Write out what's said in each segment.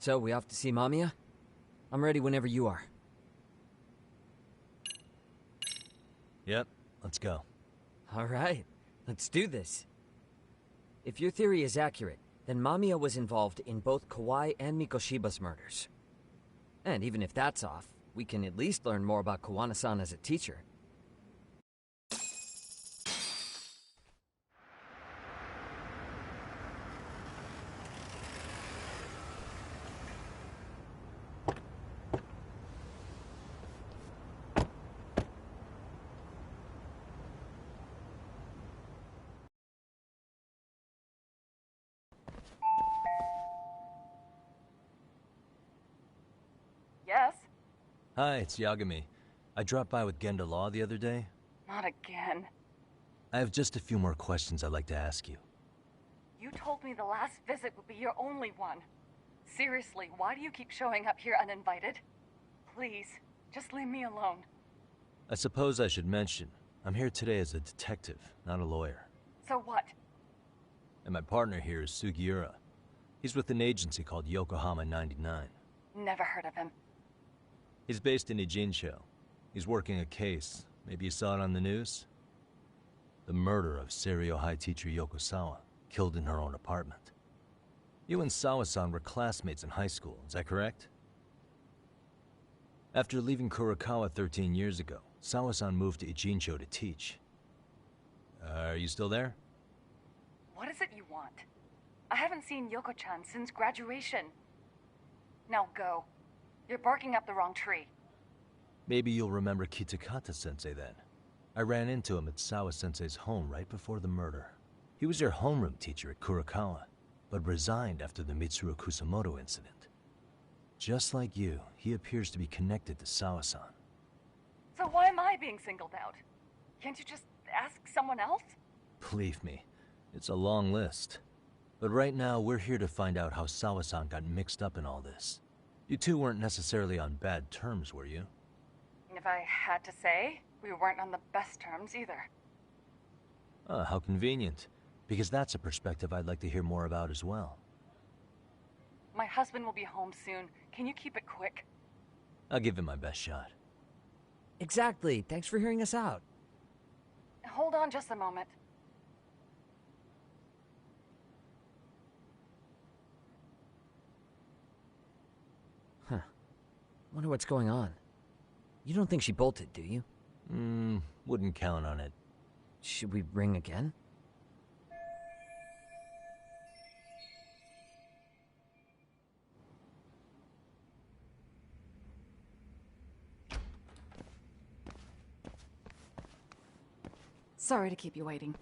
So, we off to see Mamiya? I'm ready whenever you are. Yep, let's go. Alright, let's do this. If your theory is accurate, then Mamiya was involved in both Kawai and Mikoshiba's murders. And even if that's off, we can at least learn more about Kawana-san as a teacher. Yes? Hi, it's Yagami. I dropped by with Genda Law the other day. Not again. I have just a few more questions I'd like to ask you. You told me the last visit would be your only one. Seriously, why do you keep showing up here uninvited? Please, just leave me alone. I suppose I should mention, I'm here today as a detective, not a lawyer. So what? And my partner here is Sugiura. He's with an agency called Yokohama 99. Never heard of him. He's based in Ijincho. He's working a case. Maybe you saw it on the news? The murder of Seiryo High teacher Yoko Sawa, killed in her own apartment. You and Sawa-san were classmates in high school, is that correct? After leaving Kurakawa 13 years ago, Sawa-san moved to Ijincho to teach. Are you still there? What is it you want? I haven't seen Yoko-chan since graduation. Now go. You're barking up the wrong tree. Maybe you'll remember Kitakata-sensei then. I ran into him at Sawa-sensei's home right before the murder. He was your homeroom teacher at Kurakawa, but resigned after the Mitsuru Kusamoto incident. Just like you, he appears to be connected to Sawa-san. So why am I being singled out? Can't you just ask someone else? Believe me, it's a long list. But right now, we're here to find out how Sawa-san got mixed up in all this. You two weren't necessarily on bad terms, were you? If I had to say, we weren't on the best terms either. How convenient. Because that's a perspective I'd like to hear more about as well. My husband will be home soon. Can you keep it quick? I'll give it my best shot. Exactly, thanks for hearing us out. Hold on just a moment. Huh. Wonder what's going on. You don't think she bolted, do you? Wouldn't count on it. Should we ring again? Sorry to keep you waiting.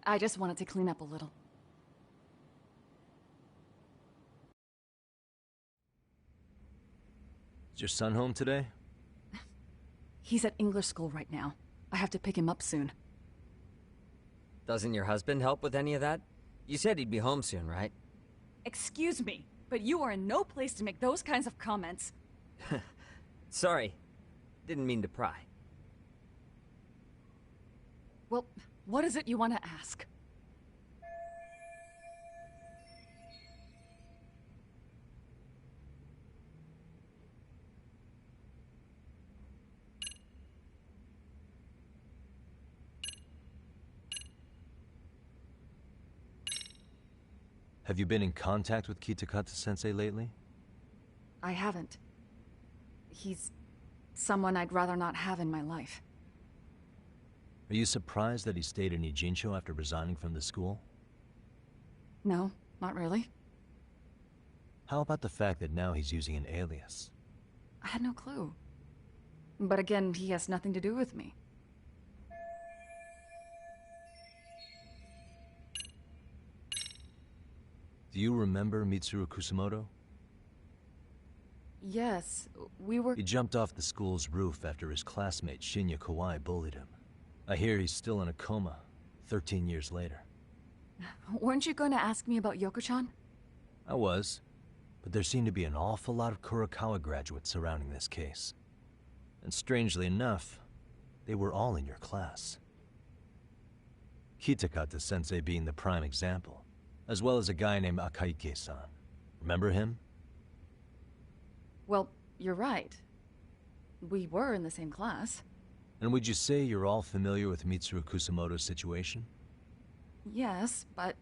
I just wanted to clean up a little. Is your son home today? He's at English school right now. I have to pick him up soon. Doesn't your husband help with any of that? You said he'd be home soon, right? Excuse me, but you are in no place to make those kinds of comments. Sorry. Didn't mean to pry. Well, what is it you want to ask? Have you been in contact with Kitakata-sensei lately? I haven't. He's someone I'd rather not have in my life. Are you surprised that he stayed in Ijincho after resigning from the school? No, not really. How about the fact that now he's using an alias? I had no clue. But again, he has nothing to do with me. Do you remember Mitsuru Kusamoto? Yes, we were... He jumped off the school's roof after his classmate Shinya Kawai bullied him. I hear he's still in a coma, 13 years later. Weren't you going to ask me about Yoko-chan? I was, but there seemed to be an awful lot of Kurakawa graduates surrounding this case. And strangely enough, they were all in your class. Kitakata-sensei being the prime example, as well as a guy named Akaike-san. Remember him? Well, you're right. We were in the same class. And would you say you're all familiar with Mitsuru Kusamoto's situation? Yes, but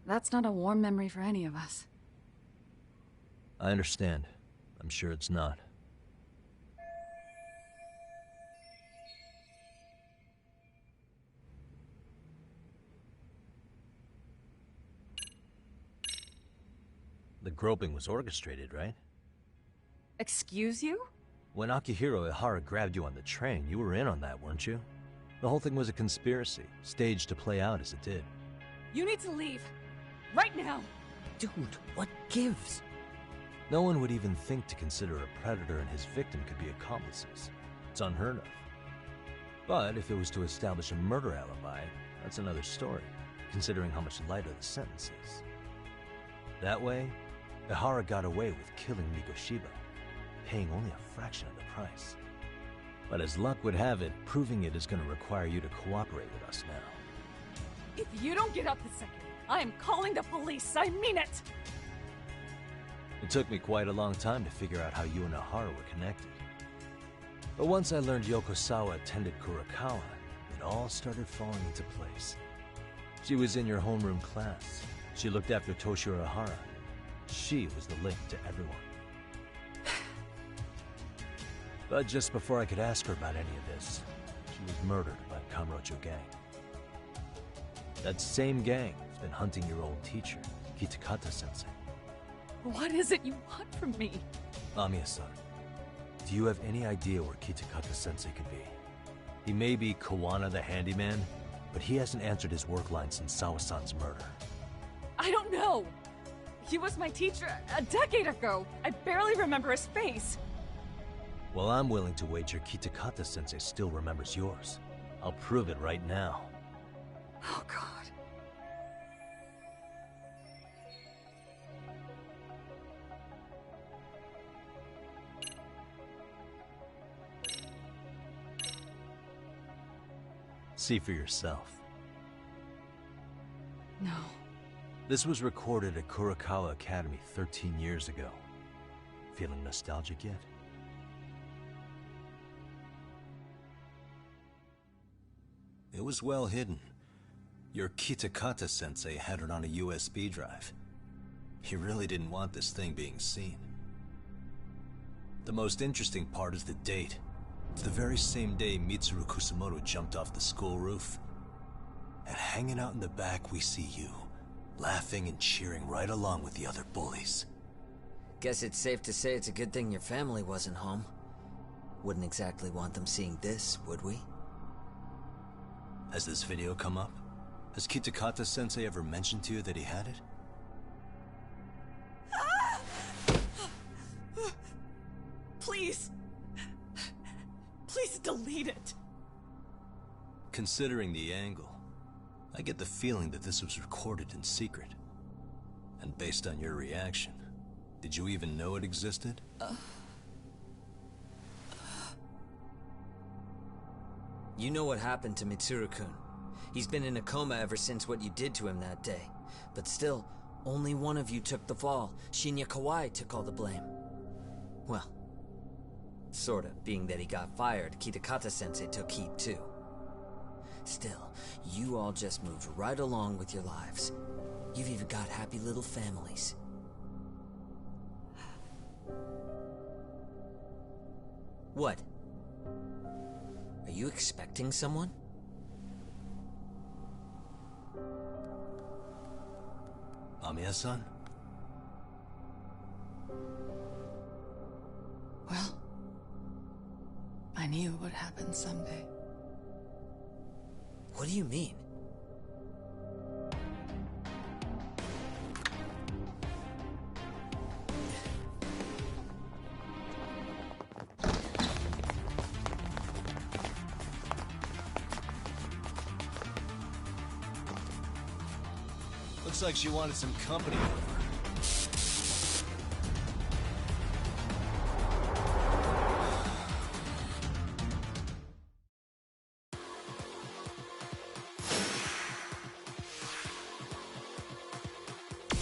that's not a warm memory for any of us. I understand. I'm sure it's not. The groping was orchestrated, right? Excuse you? When Akihiro Ihara grabbed you on the train, you were in on that, weren't you? The whole thing was a conspiracy, staged to play out as it did. You need to leave. Right now! Dude, what gives? No one would even think to consider a predator and his victim could be accomplices. It's unheard of. But if it was to establish a murder alibi, that's another story, considering how much lighter the sentence is. That way, Ihara got away with killing Mikoshiba, paying only a fraction of the price. But as luck would have it, proving it is going to require you to cooperate with us now. If you don't get out this second, I am calling the police. I mean it! It took me quite a long time to figure out how you and Ihara were connected. But once I learned Yokosawa attended Kurakawa, it all started falling into place. She was in your homeroom class. She looked after Toshiro Ihara. She was the link to everyone. But just before I could ask her about any of this, she was murdered by Kamurocho gang. That same gang has been hunting your old teacher, Kitakata-sensei. What is it you want from me? Amiya-san, do you have any idea where Kitakata-sensei could be? He may be Kawana the handyman, but he hasn't answered his work line since Sawa-san's murder. I don't know! He was my teacher a decade ago. I barely remember his face. Well, I'm willing to wager Kitakata-sensei still remembers yours. I'll prove it right now. Oh, God. See for yourself. No. This was recorded at Kurakawa Academy 13 years ago. Feeling nostalgic yet? It was well hidden. Your Kitakata-sensei had it on a USB drive. He really didn't want this thing being seen. The most interesting part is the date. It's the very same day Mitsuru Kusamoto jumped off the school roof. And hanging out in the back, we see you, laughing and cheering right along with the other bullies. Guess it's safe to say it's a good thing your family wasn't home. Wouldn't exactly want them seeing this, would we? Has this video come up? Has Kitakata-sensei ever mentioned to you that he had it? Please. Please delete it. Considering the angle, I get the feeling that this was recorded in secret. And based on your reaction, did you even know it existed? You know what happened to Mitsuru-kun. He's been in a coma ever since what you did to him that day. But still, only one of you took the fall. Shinya Kawai took all the blame. Well, sorta, being that he got fired, Kitakata-sensei took heat too. Still, you all just moved right along with your lives. You've even got happy little families. What? Are you expecting someone? Amiya-san? Well, I knew it would happen someday. What do you mean? Looks like she wanted some company over.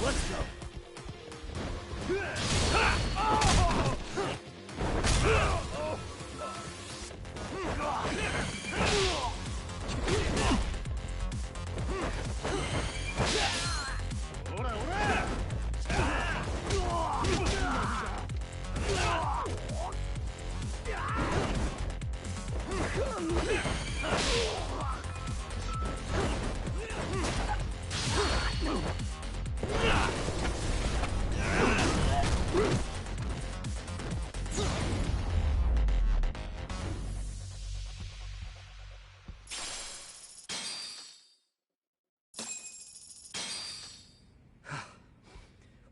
Let's go.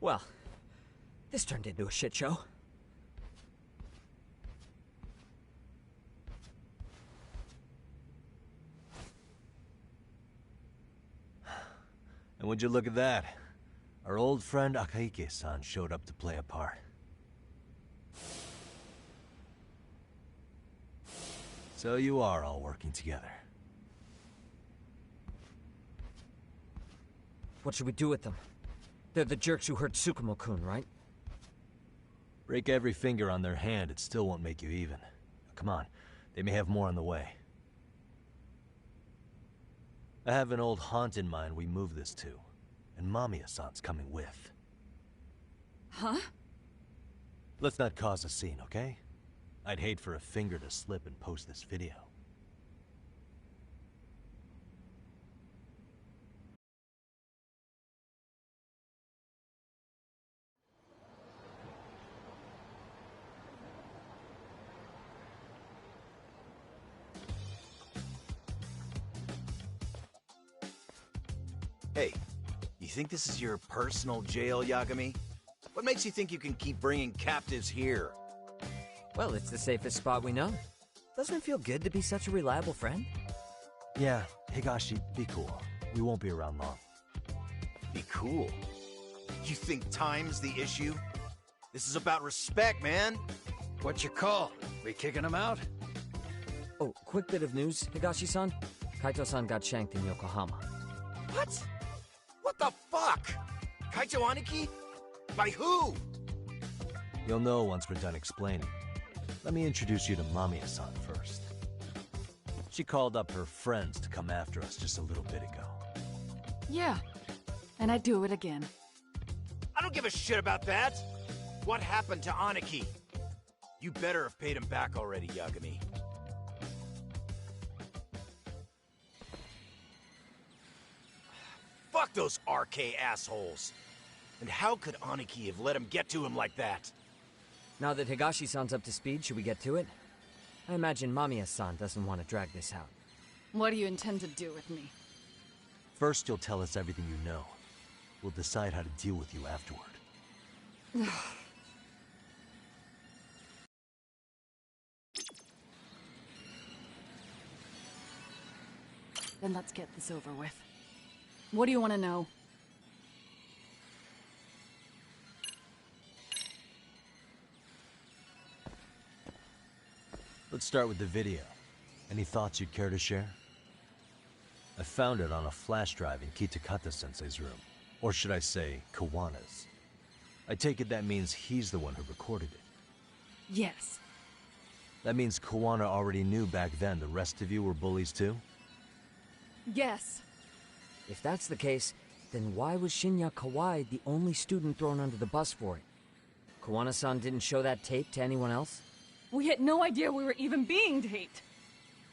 Well, this turned into a shit show. And would you look at that? Our old friend Akahike-san showed up to play a part. So you are all working together. What should we do with them? They're the jerks who hurt Tsukumo-kun, right? Break every finger on their hand, it still won't make you even. Come on, they may have more on the way. I have an old haunt in mind we move this to, and Mamiya-san's coming with. Huh? Let's not cause a scene, okay? I'd hate for a finger to slip and post this video. Hey, you think this is your personal jail, Yagami? What makes you think you can keep bringing captives here? Well, it's the safest spot we know. Doesn't it feel good to be such a reliable friend? Yeah, Higashi, be cool. We won't be around long. Be cool. You think time's the issue? This is about respect, man. What's your call? We kicking him out? Oh, quick bit of news, Higashi-san. Kaito-san got shanked in Yokohama. What? What the fuck? Kaito Aniki? By who? You'll know once we're done explaining. Let me introduce you to Mamiya-san first. She called up her friends to come after us just a little bit ago. Yeah. And I'd do it again. I don't give a shit about that. What happened to Aniki? You better have paid him back already, Yagami. Fuck those RK assholes. And how could Aniki have let him get to him like that? Now that Higashi-san's up to speed, should we get to it? I imagine Mamiya-san doesn't want to drag this out. What do you intend to do with me? First, you'll tell us everything you know. We'll decide how to deal with you afterward. Then let's get this over with. What do you want to know? Let's start with the video. Any thoughts you'd care to share? I found it on a flash drive in Kitakata-sensei's room. Or should I say, Kawana's. I take it that means he's the one who recorded it. Yes. That means Kawana already knew back then the rest of you were bullies too? Yes. If that's the case, then why was Shinya Kawai the only student thrown under the bus for it? Kawana-san didn't show that tape to anyone else? We had no idea we were even being taped.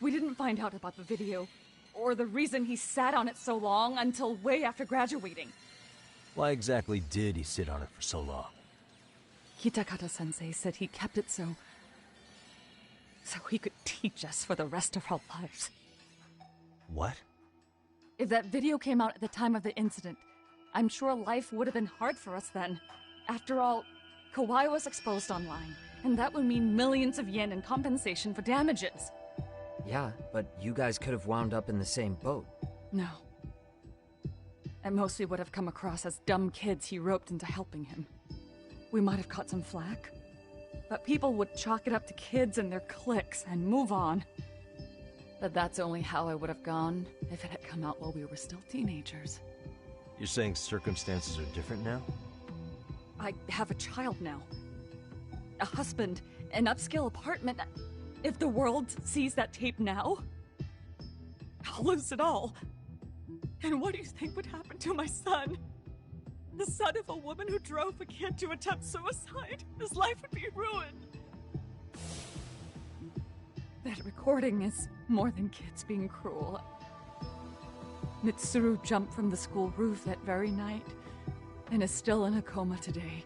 We didn't find out about the video, or the reason he sat on it so long until way after graduating. Why exactly did he sit on it for so long? Kitakata-sensei said he kept it so he could teach us for the rest of our lives. What? If that video came out at the time of the incident, I'm sure life would have been hard for us then. After all, Kawai was exposed online, and that would mean millions of yen in compensation for damages. Yeah, but you guys could have wound up in the same boat. No. At most, we would have come across as dumb kids he roped into helping him. We might have caught some flack, but people would chalk it up to kids and their cliques and move on. But that's only how I would have gone if it had come out while we were still teenagers. You're saying circumstances are different now? I have a child now. A husband, an upscale apartment. If the world sees that tape now, I'll lose it all. And what do you think would happen to my son? The son of a woman who drove a kid to attempt suicide. His life would be ruined. That recording is more than kids being cruel. Mitsuru jumped from the school roof that very night and is still in a coma today.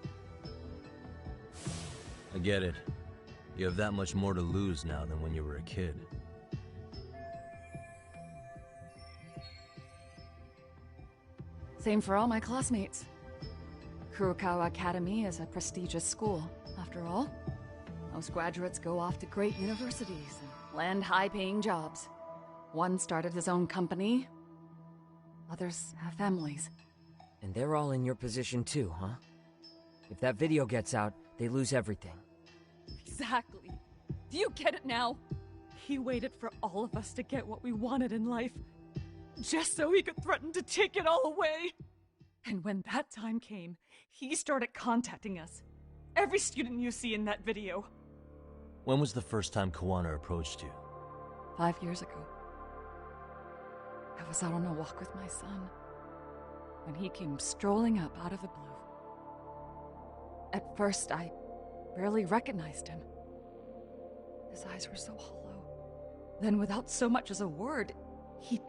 I get it. You have that much more to lose now than when you were a kid. Same for all my classmates. Kurokawa Academy is a prestigious school, after all. Most graduates go off to great universities and land high-paying jobs. One started his own company. Others have families. And they're all in your position too, huh? If that video gets out, they lose everything. Exactly. Do you get it now? He waited for all of us to get what we wanted in life, just so he could threaten to take it all away. And when that time came, he started contacting us. Every student you see in that video. When was the first time Kuwana approached you? 5 years ago. I was out on a walk with my son, when he came strolling up out of the blue. At first, I barely recognized him. His eyes were so hollow. Then, without so much as a word, he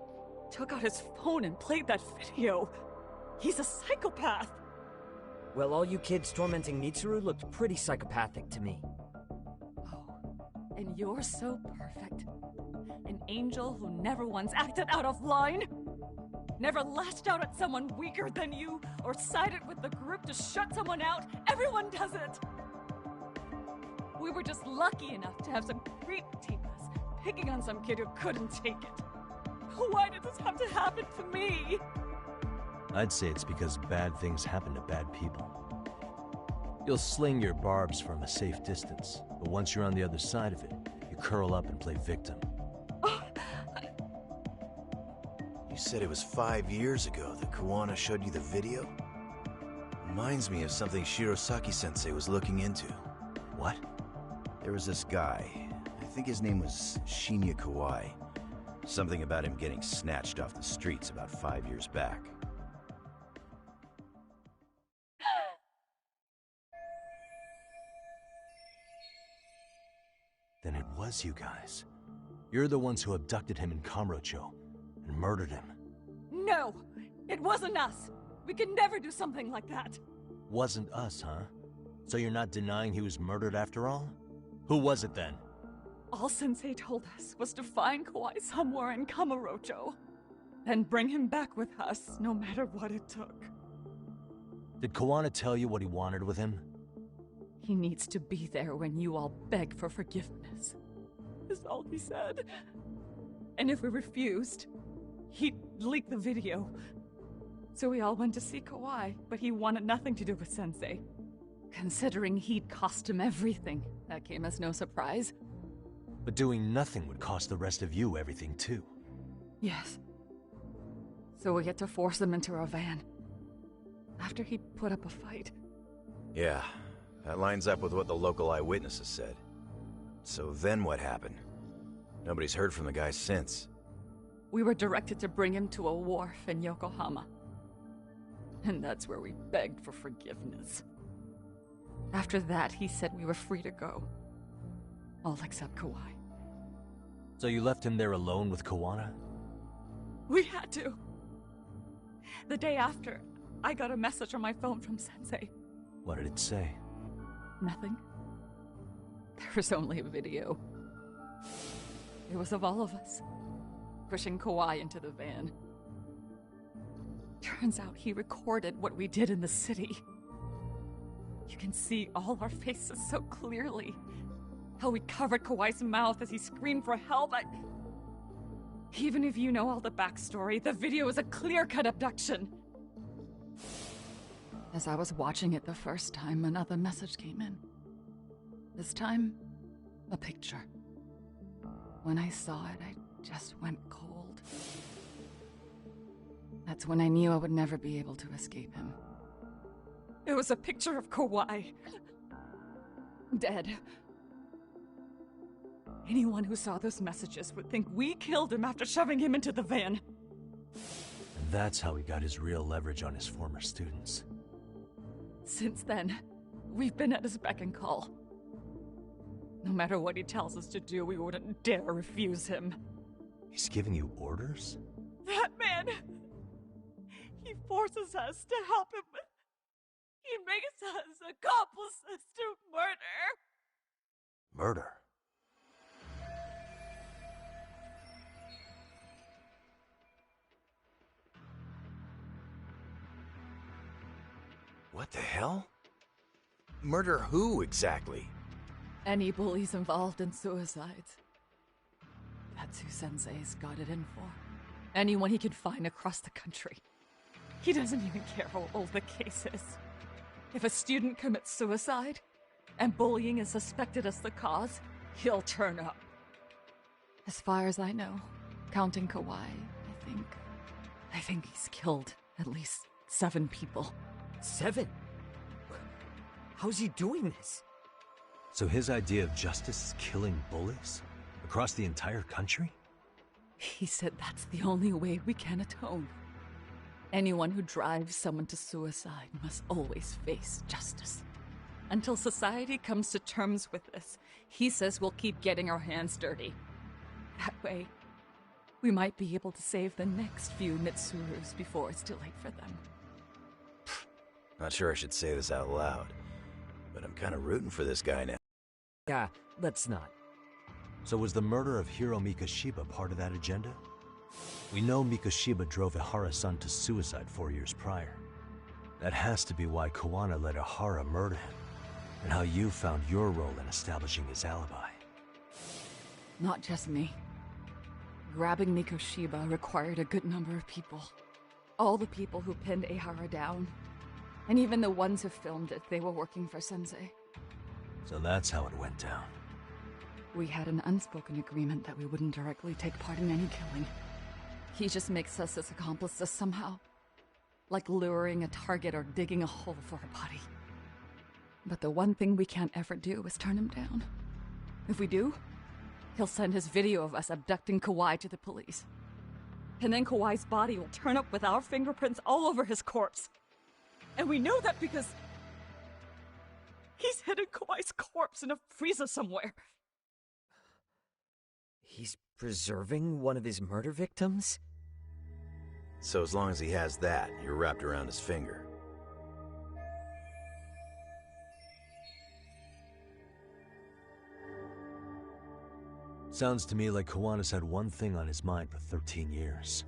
took out his phone and played that video. He's a psychopath! Well, all you kids tormenting Mitsuru looked pretty psychopathic to me. Oh, and you're so perfect. An angel who never once acted out of line. Never lashed out at someone weaker than you, or sided with the group to shut someone out. Everyone does it! We were just lucky enough to have some creep tape us, picking on some kid who couldn't take it. Why did this have to happen to me? I'd say it's because bad things happen to bad people. You'll sling your barbs from a safe distance, but once you're on the other side of it, you curl up and play victim. You said it was 5 years ago that Kuwana showed you the video? Reminds me of something Shirosaki-sensei was looking into. What? There was this guy. I think his name was Shinya Kawai. Something about him getting snatched off the streets about 5 years back. Then it was you guys. You're the ones who abducted him in Kamurocho and murdered him. No! It wasn't us! We could never do something like that! Wasn't us, huh? So you're not denying he was murdered after all? Who was it then? All Sensei told us was to find Kawai somewhere in Kamurocho, then bring him back with us, no matter what it took. Did Kuwana tell you what he wanted with him? He needs to be there when you all beg for forgiveness, is all he said. And if we refused, he'd leak the video. So we all went to see Kawai, but he wanted nothing to do with Sensei. Considering he'd cost him everything, that came as no surprise. But doing nothing would cost the rest of you everything too. Yes. So we had to force him into our van. After he put up a fight. Yeah, that lines up with what the local eyewitnesses said. So then what happened? Nobody's heard from the guy since. We were directed to bring him to a wharf in Yokohama. And that's where we begged for forgiveness. After that, he said we were free to go. All except Kawai. So you left him there alone with Kuwana? We had to. The day after, I got a message on my phone from Sensei. What did it say? Nothing. There was only a video. It was of all of us, pushing Kawai into the van. Turns out he recorded what we did in the city. You can see all our faces so clearly. How we covered Kawai's mouth as he screamed for help. Even if you know all the backstory, the video is a clear-cut abduction. As I was watching it the first time, another message came in. This time, a picture. When I saw it, I just went cold. That's when I knew I would never be able to escape him. It was a picture of Kawai. Dead. Anyone who saw those messages would think we killed him after shoving him into the van. And that's how he got his real leverage on his former students. Since then, we've been at his beck and call. No matter what he tells us to do, we wouldn't dare refuse him. He's giving you orders? That man! He forces us to help him. He makes us accomplices to murder. Murder? What the hell? Murder who, exactly? Any bullies involved in suicides. That's who Sensei's got it in for. Anyone he can find across the country. He doesn't even care how old the case is. If a student commits suicide, and bullying is suspected as the cause, he'll turn up. As far as I know, counting Kawai, I think he's killed at least 7 people. 7? How's he doing this? So his idea of justice is killing bullies? Across the entire country? He said that's the only way we can atone. Anyone who drives someone to suicide must always face justice. Until society comes to terms with this, he says we'll keep getting our hands dirty. That way, we might be able to save the next few Mitsurus before it's too late for them. Not sure I should say this out loud, but I'm kind of rooting for this guy now. Yeah, let's not. So was the murder of Hiro Mikoshiba part of that agenda? We know Mikoshiba drove Ihara-san to suicide 4 years prior. That has to be why Kawana let Ihara murder him, and how you found your role in establishing his alibi. Not just me. Grabbing Mikoshiba required a good number of people. All the people who pinned Ihara down. And even the ones who filmed it, they were working for Sensei. So that's how it went down. We had an unspoken agreement that we wouldn't directly take part in any killing. He just makes us his accomplices somehow. Like luring a target or digging a hole for a body. But the one thing we can't ever do is turn him down. If we do, he'll send his video of us abducting Kawai to the police. And then Kawai's body will turn up with our fingerprints all over his corpse. And we know that because he's hidden Kawai's corpse in a freezer somewhere. He's preserving one of his murder victims? So as long as he has that, you're wrapped around his finger. Sounds to me like Kawana's had one thing on his mind for 13 years.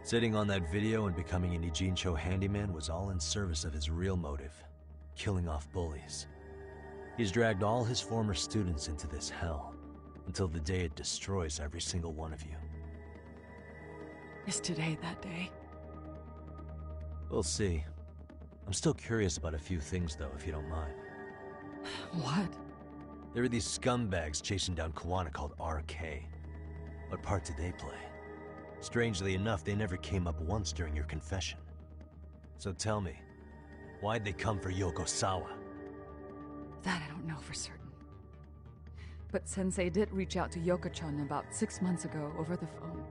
Sitting on that video and becoming an Ijincho handyman was all in service of his real motive, killing off bullies. He's dragged all his former students into this hell, until the day it destroys every single one of you. Is today that day? We'll see. I'm still curious about a few things though, if you don't mind. What? There are these scumbags chasing down Kawana called RK. What part did they play? Strangely enough, they never came up once during your confession. So tell me, why'd they come for Yokosawa? That I don't know for certain. But Sensei did reach out to Yoko-chan about 6 months ago over the phone.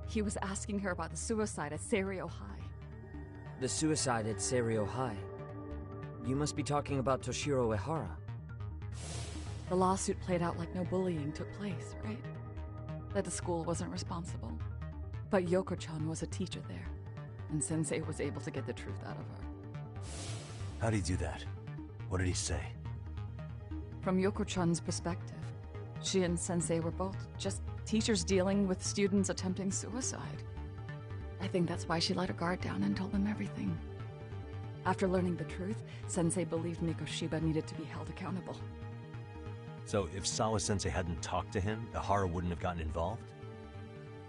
He was asking her about the suicide at Seiryo High. The suicide at Seiryo High? You must be talking about Toshiro Ehara. The lawsuit played out like no bullying took place, right? That the school wasn't responsible. But Yoko-chan was a teacher there, and Sensei was able to get the truth out of her. How'd he do that? What did he say? From Yoko-chan's perspective, she and Sensei were both just teachers dealing with students attempting suicide. I think that's why she let her guard down and told them everything. After learning the truth, Sensei believed Mikoshiba needed to be held accountable. So if Sawa-sensei hadn't talked to him, Ihara wouldn't have gotten involved?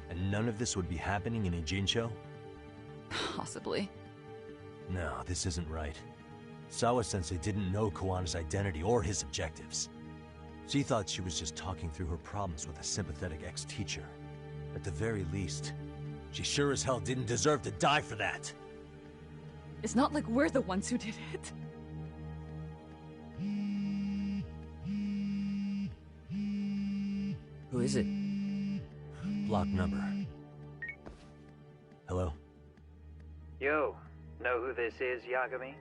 And none of this would be happening in Ijincho? Possibly. No, this isn't right. Sawa-sensei didn't know Kawana's identity or his objectives. She thought she was just talking through her problems with a sympathetic ex-teacher. At the very least, she sure as hell didn't deserve to die for that! It's not like we're the ones who did it. Who is it? Block number. Hello? Yo, know who this is, Yagami?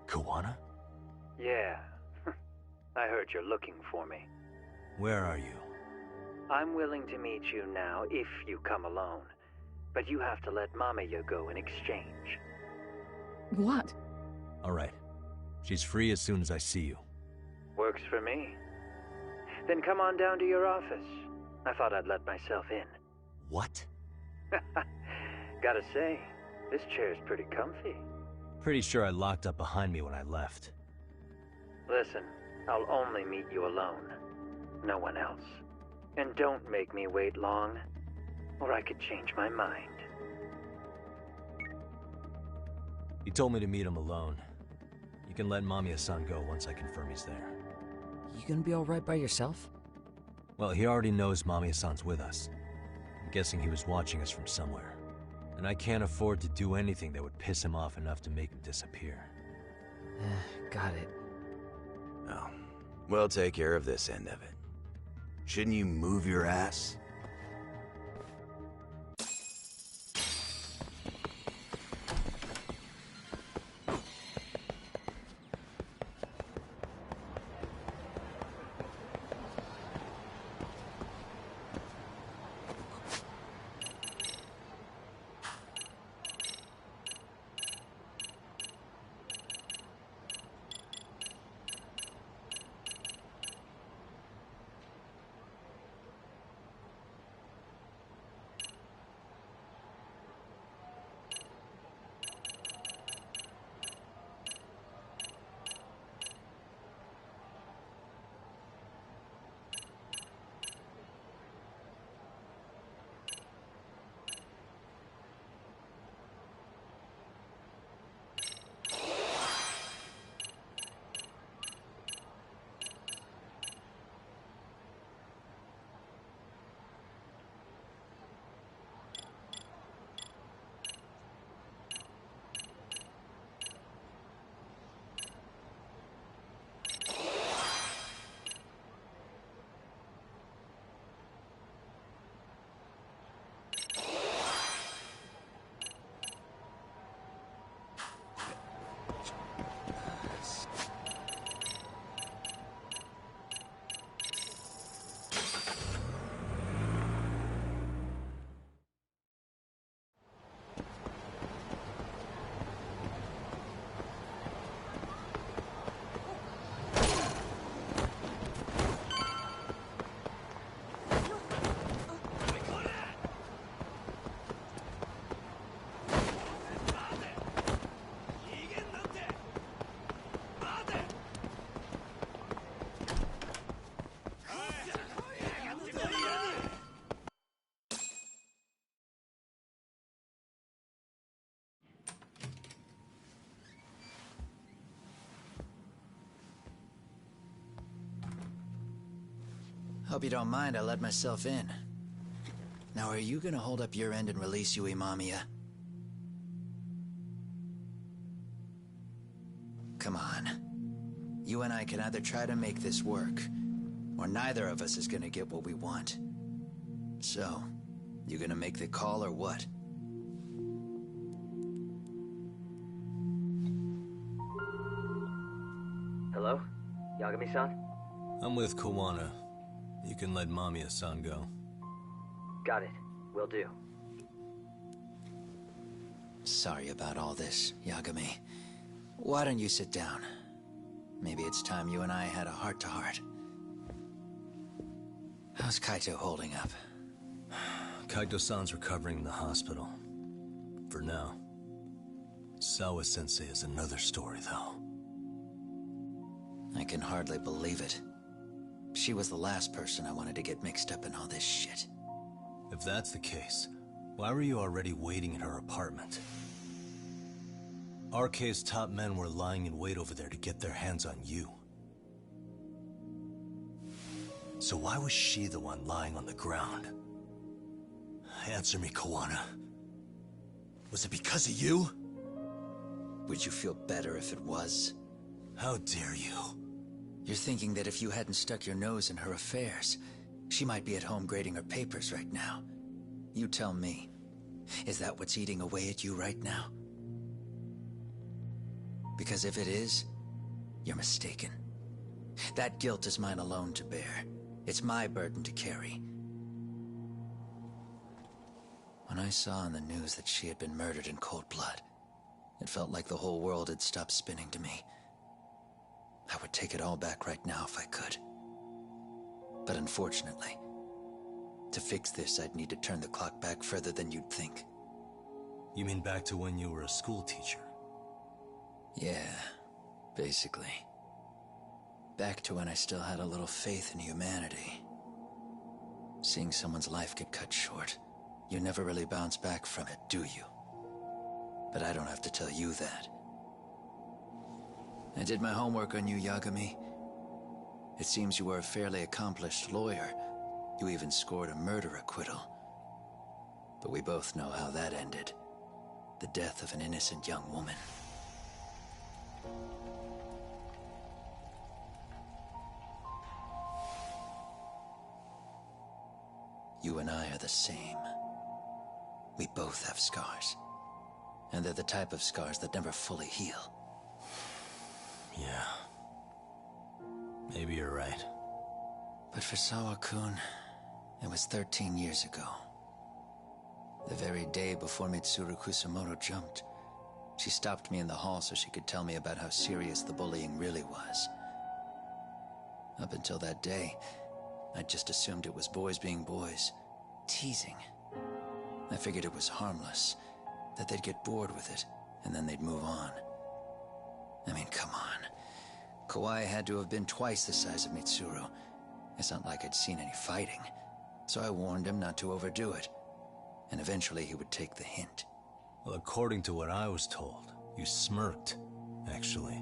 Kawana? Yeah. I heard you're looking for me. Where are you? I'm willing to meet you now if you come alone. But you have to let Mamiya go in exchange. What? Alright. She's free as soon as I see you. Works for me. Then come on down to your office. I thought I'd let myself in. What? Gotta say, this chair's pretty comfy. Pretty sure I locked up behind me when I left. Listen, I'll only meet you alone. No one else. And don't make me wait long, or I could change my mind. He told me to meet him alone. You can let Mamiya-san go once I confirm he's there. You gonna be alright by yourself? Well, he already knows Mamiya-san's with us. I'm guessing he was watching us from somewhere. And I can't afford to do anything that would piss him off enough to make him disappear. Got it. Oh, we'll take care of this end of it. Shouldn't you move your ass? Hope you don't mind I let myself in. Now, are you gonna hold up your end and release Yui Mamiya? Come on. You and I can either try to make this work, or neither of us is gonna get what we want. So, you gonna make the call or what? Hello? Yagami-san? I'm with Kawana. You can let Mamiya-san go. Got it. Will do. Sorry about all this, Yagami. Why don't you sit down? Maybe it's time you and I had a heart-to-heart. How's Kaito holding up? Kaito-san's recovering in the hospital. For now. Sawa-sensei is another story, though. I can hardly believe it. She was the last person I wanted to get mixed up in all this shit. If that's the case, why were you already waiting in her apartment? RK's top men were lying in wait over there to get their hands on you. So why was she the one lying on the ground? Answer me, Kawana. Was it because of you? Would you feel better if it was? How dare you? You're thinking that if you hadn't stuck your nose in her affairs, she might be at home grading her papers right now. You tell me, is that what's eating away at you right now? Because if it is, you're mistaken. That guilt is mine alone to bear. It's my burden to carry. When I saw in the news that she had been murdered in cold blood, it felt like the whole world had stopped spinning to me. I would take it all back right now if I could. But unfortunately, to fix this, I'd need to turn the clock back further than you'd think. You mean back to when you were a school teacher? Yeah, basically. Back to when I still had a little faith in humanity. Seeing someone's life get cut short, you never really bounce back from it, do you? But I don't have to tell you that. I did my homework on you, Yagami. It seems you were a fairly accomplished lawyer. You even scored a murder acquittal. But we both know how that ended. The death of an innocent young woman. You and I are the same. We both have scars. And they're the type of scars that never fully heal. Yeah. Maybe you're right. But for Sawa-kun, it was 13 years ago. The very day before Mitsuru Kusamoto jumped, she stopped me in the hall so she could tell me about how serious the bullying really was. Up until that day, I just assumed it was boys being boys, teasing. I figured it was harmless, that they'd get bored with it, and then they'd move on. I mean, come on. Kawai had to have been twice the size of Mitsuru. It's not like I'd seen any fighting. So I warned him not to overdo it. And eventually he would take the hint. Well, according to what I was told, you smirked, actually.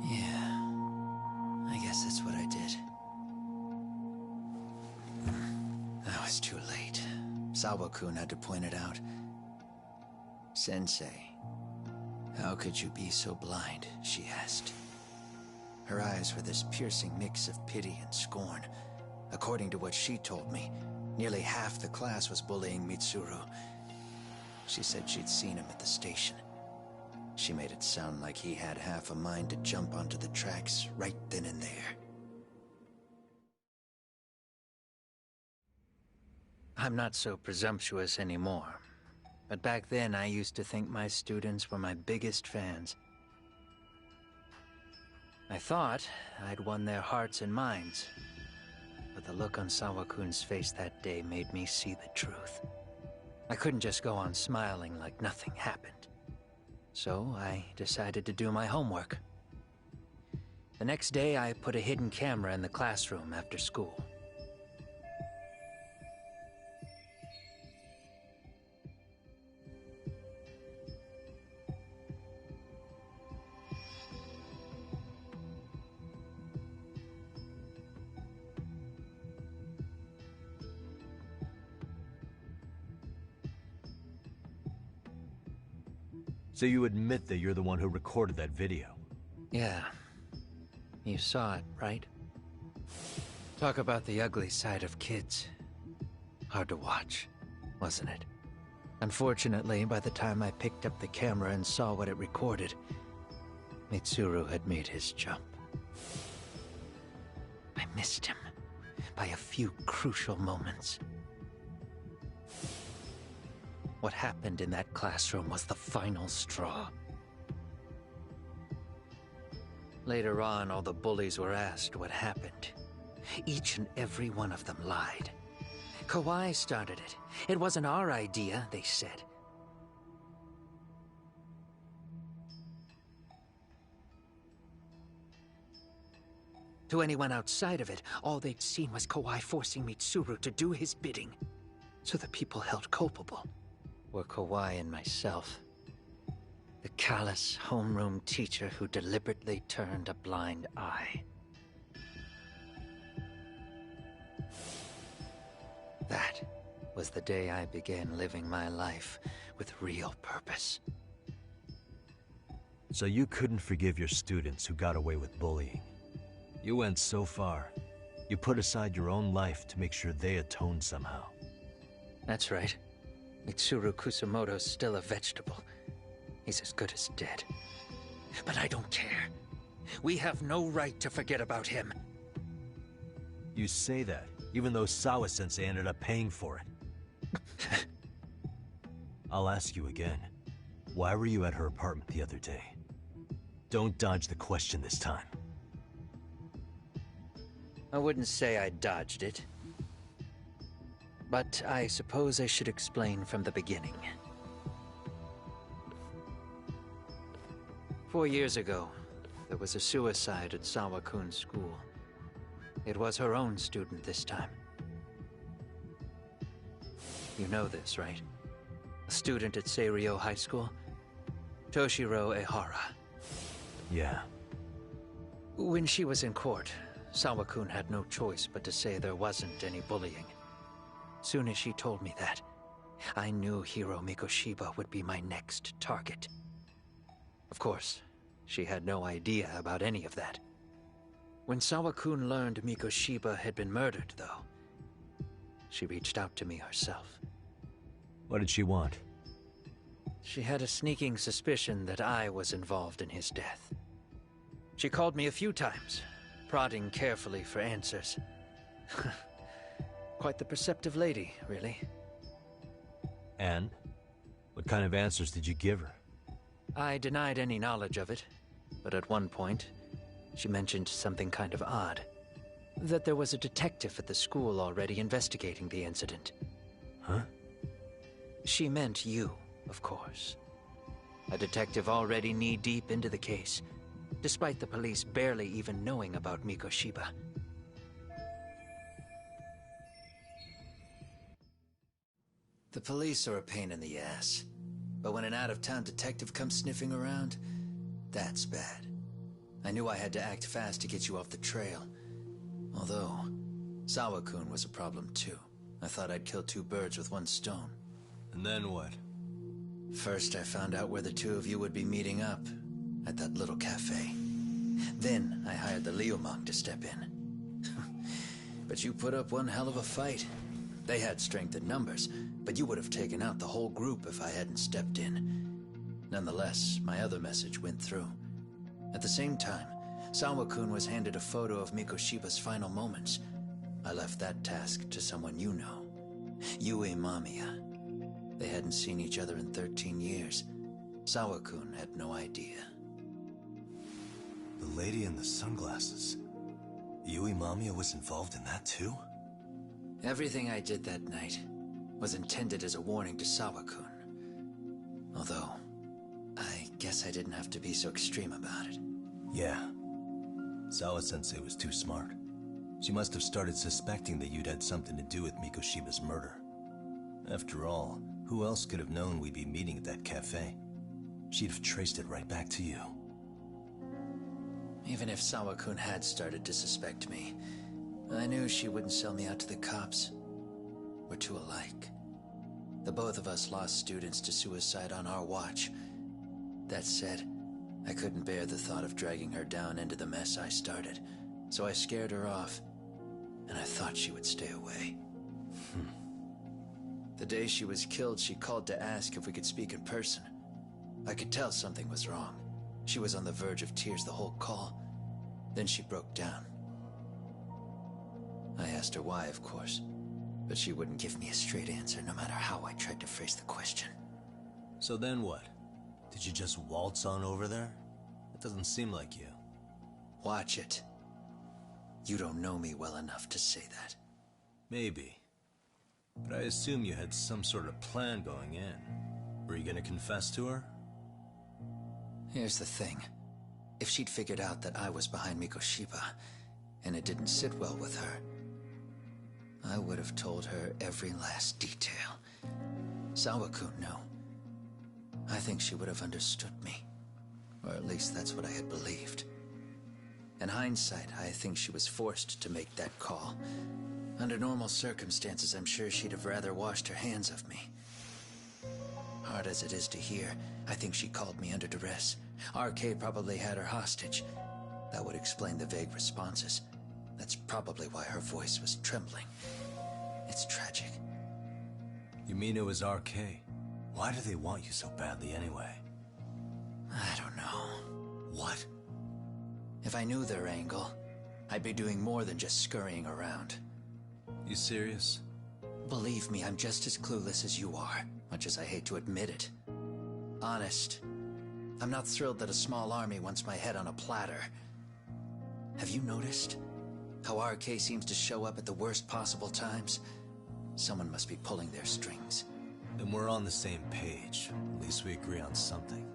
Yeah. I guess that's what I did. I was too late. Sawa-kun had to point it out. Sensei, how could you be so blind? She asked. Her eyes were this piercing mix of pity and scorn. According to what she told me, nearly half the class was bullying Mitsuru. She said she'd seen him at the station. She made it sound like he had half a mind to jump onto the tracks right then and there. I'm not so presumptuous anymore. But back then, I used to think my students were my biggest fans. I thought I'd won their hearts and minds. But the look on Sawa-kun's face that day made me see the truth. I couldn't just go on smiling like nothing happened. So I decided to do my homework. The next day, I put a hidden camera in the classroom after school. So you admit that you're the one who recorded that video? Yeah. You saw it, right? Talk about the ugly side of kids. Hard to watch, wasn't it? Unfortunately, by the time I picked up the camera and saw what it recorded, Mitsuru had made his jump. I missed him by a few crucial moments. What happened in that classroom was the final straw. Later on, all the bullies were asked what happened. Each and every one of them lied. Kawai started it. It wasn't our idea, they said. To anyone outside of it, all they'd seen was Kawai forcing Mitsuru to do his bidding. So the people held culpable were Kawai and myself. The callous homeroom teacher who deliberately turned a blind eye. That was the day I began living my life with real purpose. So you couldn't forgive your students who got away with bullying. You went so far. You put aside your own life to make sure they atoned somehow. That's right. Mitsuru Kusamoto's still a vegetable. He's as good as dead. But I don't care. We have no right to forget about him. You say that, even though Sawa-sensei ended up paying for it. I'll ask you again. Why were you at her apartment the other day? Don't dodge the question this time. I wouldn't say I dodged it. But I suppose I should explain from the beginning. 4 years ago, there was a suicide at Sawakun school. It was her own student this time. You know this, right? A student at Seiryo High School? Toshiro Ehara. Yeah. When she was in court, Sawakun had no choice but to say there wasn't any bullying. Soon as she told me that, I knew Hiro Mikoshiba would be my next target. Of course, she had no idea about any of that. When Sawakun learned Mikoshiba had been murdered, though, she reached out to me herself. What did she want? She had a sneaking suspicion that I was involved in his death. She called me a few times, prodding carefully for answers. Quite the perceptive lady, really. And? What kind of answers did you give her? I denied any knowledge of it, but at one point, she mentioned something kind of odd. That there was a detective at the school already investigating the incident. Huh? She meant you, of course. A detective already knee-deep into the case, despite the police barely even knowing about Mikoshiba. The police are a pain in the ass. But when an out-of-town detective comes sniffing around, that's bad. I knew I had to act fast to get you off the trail. Although, Sawakun was a problem too. I thought I'd kill two birds with one stone. And then what? First, I found out where the two of you would be meeting up, at that little cafe. Then, I hired the Liumang to step in. But you put up one hell of a fight. They had strength in numbers, but you would have taken out the whole group if I hadn't stepped in. Nonetheless, my other message went through. At the same time, Sawakun was handed a photo of Mikoshiba's final moments. I left that task to someone you know. Yue Mamiya. They hadn't seen each other in 13 years. Sawakun had no idea. The lady in the sunglasses. Yue Mamiya was involved in that too? Everything I did that night was intended as a warning to Sawakun. Although, I guess I didn't have to be so extreme about it. Yeah. Sawa-sensei was too smart. She must have started suspecting that you'd had something to do with Mikoshiba's murder. After all, who else could have known we'd be meeting at that cafe? She'd have traced it right back to you. Even if Sawakun had started to suspect me, I knew she wouldn't sell me out to the cops. We're too alike. The both of us lost students to suicide on our watch. That said, I couldn't bear the thought of dragging her down into the mess I started, so I scared her off, and I thought she would stay away. The day she was killed, she called to ask if we could speak in person. I could tell something was wrong. She was on the verge of tears the whole call. Then she broke down. I asked her why, of course, but she wouldn't give me a straight answer no matter how I tried to phrase the question. So then what? Did you just waltz on over there? It doesn't seem like you. Watch it. You don't know me well enough to say that. Maybe. But I assume you had some sort of plan going in. Were you gonna confess to her? Here's the thing. If she'd figured out that I was behind Mikoshiba, and it didn't sit well with her, I would have told her every last detail. Sawakun knew. I think she would have understood me. Or at least that's what I had believed. In hindsight, I think she was forced to make that call. Under normal circumstances, I'm sure she'd have rather washed her hands of me. Hard as it is to hear, I think she called me under duress. RK probably had her hostage. That would explain the vague responses. That's probably why her voice was trembling. It's tragic. You mean it was RK? Why do they want you so badly anyway? I don't know. What? If I knew their angle, I'd be doing more than just scurrying around. You serious? Believe me, I'm just as clueless as you are, much as I hate to admit it. Honest, I'm not thrilled that a small army wants my head on a platter. Have you noticed how RK seems to show up at the worst possible times? Someone must be pulling their strings. Then we're on the same page. At least we agree on something.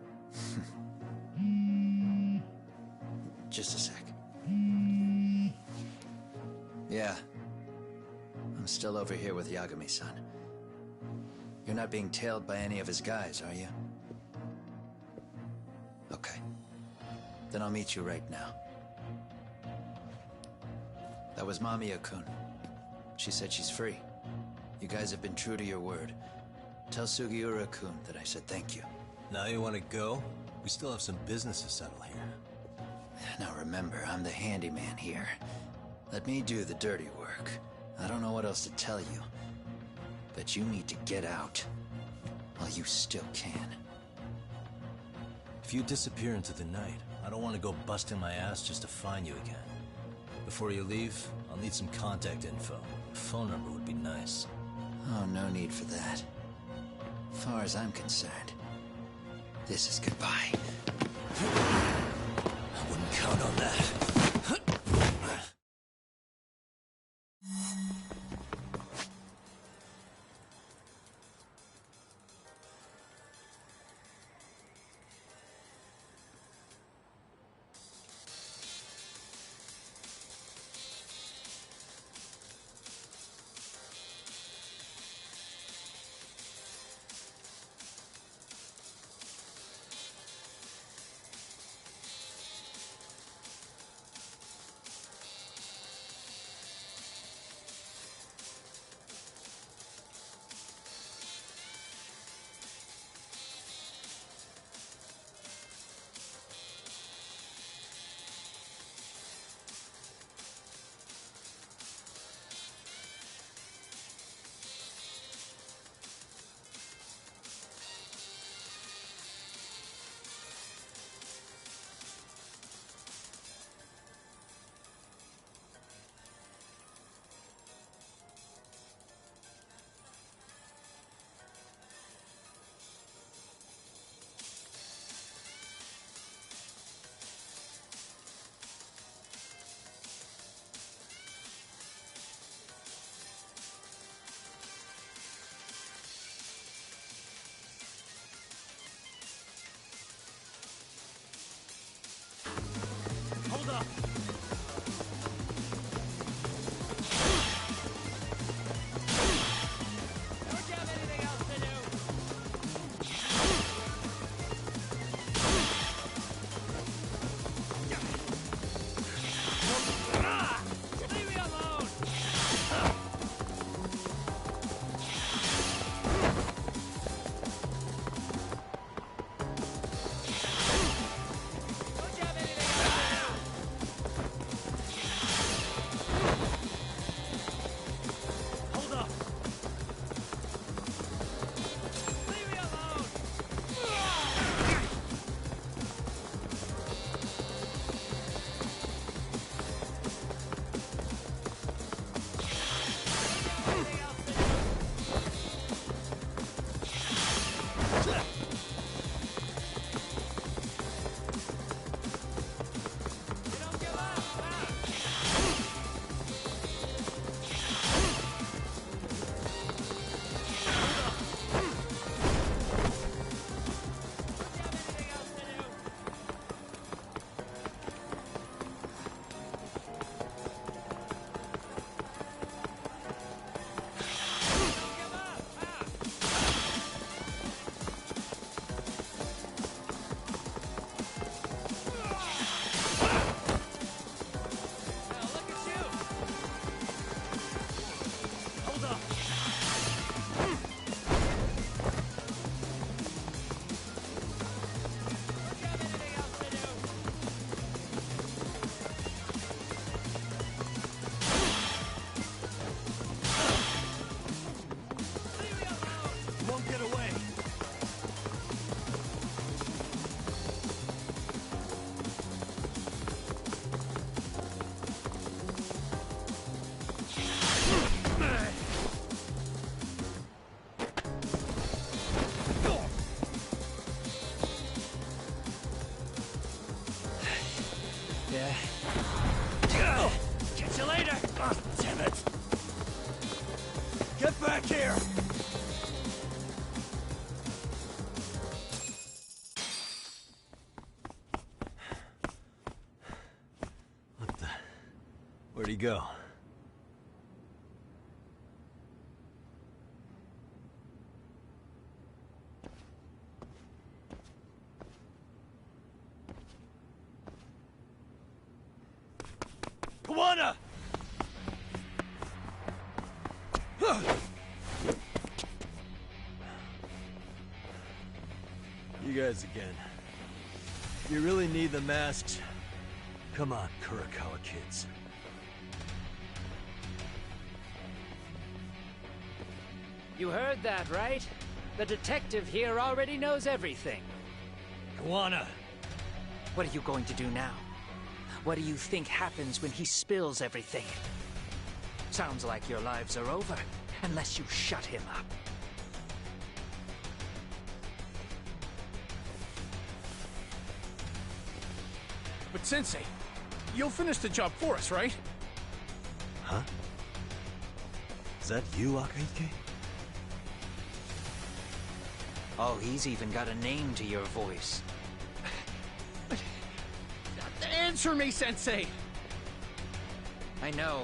Just a sec. Yeah. I'm still over here with Yagami-san. You're not being tailed by any of his guys, are you? Okay. Then I'll meet you right now. That was Mamiya-kun. She said she's free. You guys have been true to your word. Tell Sugiura-kun that I said thank you. Now you want to go? We still have some business to settle here. Now remember, I'm the handyman here. Let me do the dirty work. I don't know what else to tell you. But you need to get out. While you still can. If you disappear into the night, I don't want to go busting my ass just to find you again. Before you leave, I'll need some contact info. A phone number would be nice. Oh, no need for that. As far as I'm concerned, this is goodbye. I wouldn't count on that. go. Kawana! You guys again. You really need the masks? Come on, Kurakawa kids. You heard that, right? The detective here already knows everything. Kawana! What are you going to do now? What do you think happens when he spills everything? Sounds like your lives are over, unless you shut him up. But Sensei, you'll finish the job for us, right? Huh? Is that you, Akahike? Oh, he's even got a name to your voice. Answer me, Sensei! I know.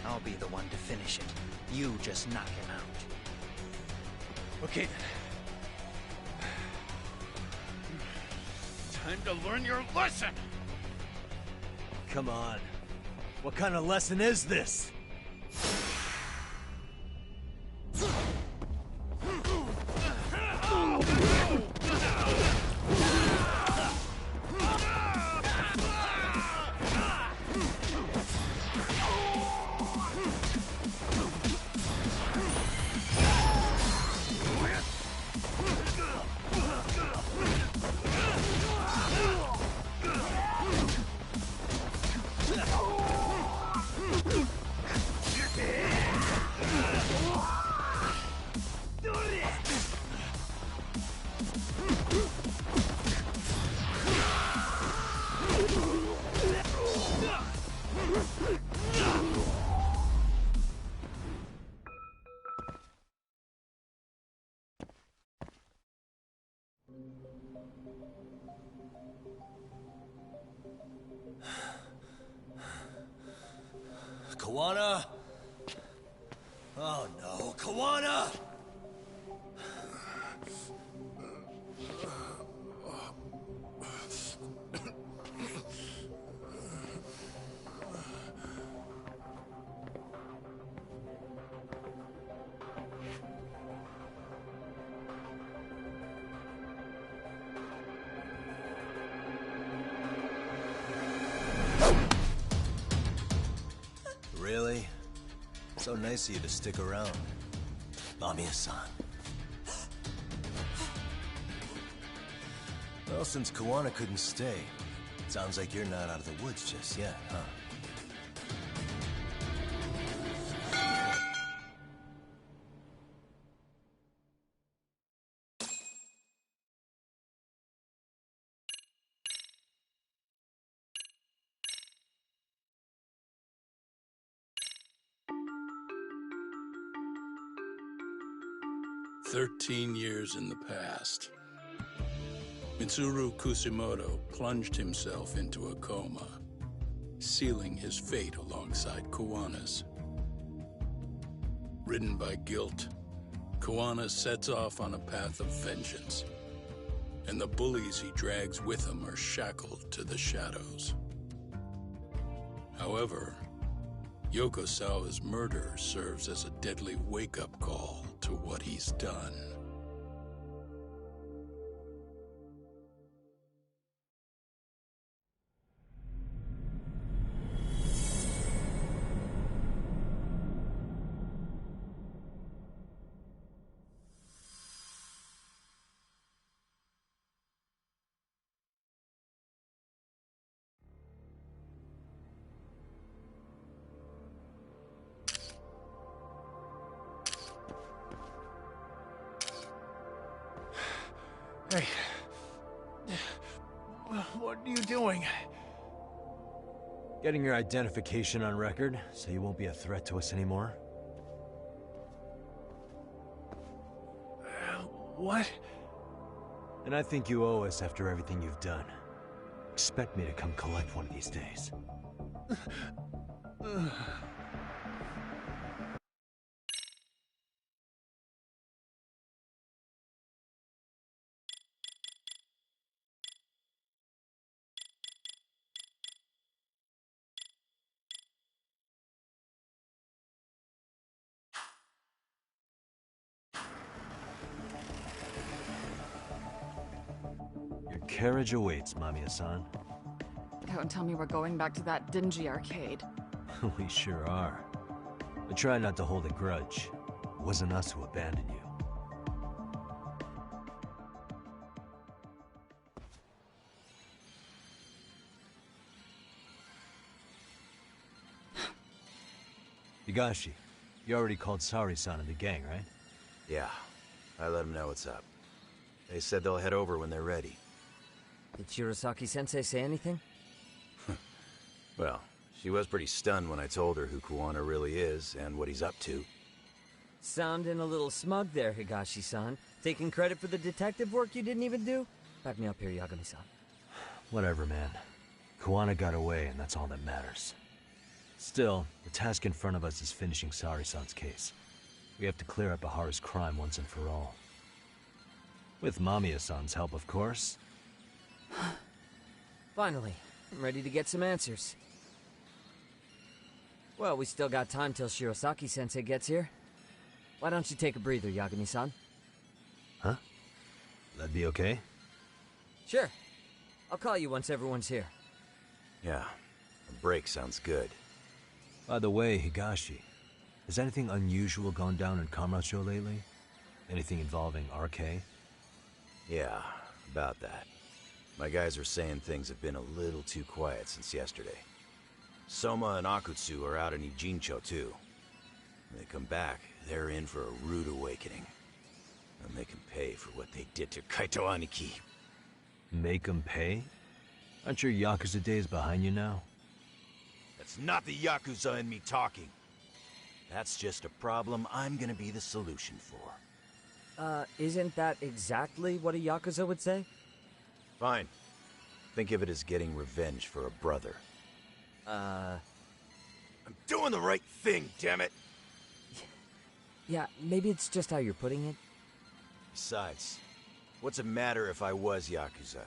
I'll be the one to finish it. You just knock him out. Okay then. Time to learn your lesson! Come on. What kind of lesson is this? Kawana? Oh no, Kawana! Really? So nice of you to stick around. Mamiya-san. Well, since Kawana couldn't stay, sounds like you're not out of the woods just yet, huh? "13 years in the past. Mitsuru Kusumoto plunged himself into a coma, sealing his fate alongside Kawana's. Ridden by guilt, Kawana sets off on a path of vengeance, and the bullies he drags with him are shackled to the shadows. However, Yokosawa's murder serves as a deadly wake-up call to what he's done. Hey. What are you doing? Getting your identification on record, so you won't be a threat to us anymore? What? And I think you owe us after everything you've done. Expect me to come collect one of these days. Your carriage awaits, Mamiya-san. Don't tell me we're going back to that dingy arcade. We sure are. But try not to hold a grudge. It wasn't us who abandoned you. Higashi, you already called Sari-san and the gang, right? Yeah, I let them know what's up. They said they'll head over when they're ready. Did Shirosaki-sensei say anything? Well, she was pretty stunned when I told her who Kuwana really is and what he's up to. Sounding a little smug there, Higashi-san. Taking credit for the detective work you didn't even do? Back me up here, Yagami-san. Whatever, man. Kuwana got away, and that's all that matters. Still, the task in front of us is finishing Sari-san's case. We have to clear up Ahara's crime once and for all. With Mamiya-san's help, of course. Finally, I'm ready to get some answers. Well, we still got time till Shirosaki-sensei gets here. Why don't you take a breather, Yagami-san? Huh? That'd be okay? Sure. I'll call you once everyone's here. Yeah, a break sounds good. By the way, Higashi, has anything unusual gone down in Kamurocho lately? Anything involving RK? Yeah, about that. My guys are saying things have been a little too quiet since yesterday. Soma and Akutsu are out in Ijincho too. When they come back, they're in for a rude awakening. And they can pay for what they did to Kaito Aniki. Make them pay? Aren't your Yakuza days behind you now? That's not the Yakuza in me talking. That's just a problem I'm gonna be the solution for. Isn't that exactly what a Yakuza would say? Fine. Think of it as getting revenge for a brother. I'm doing the right thing, damn it! Yeah, maybe it's just how you're putting it. Besides, what's it matter if I was Yakuza?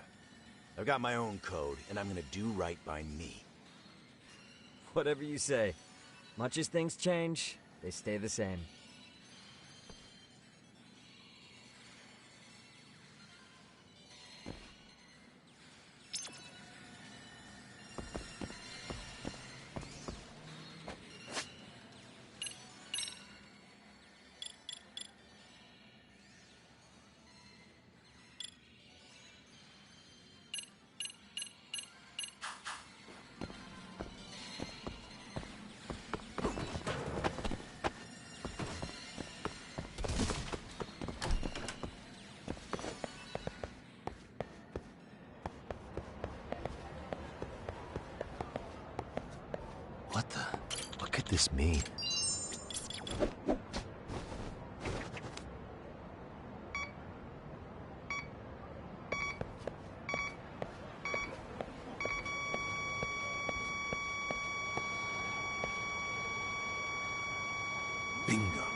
I've got my own code, and I'm gonna do right by me. Whatever you say. Much as things change, they stay the same. What could this mean? Bingo.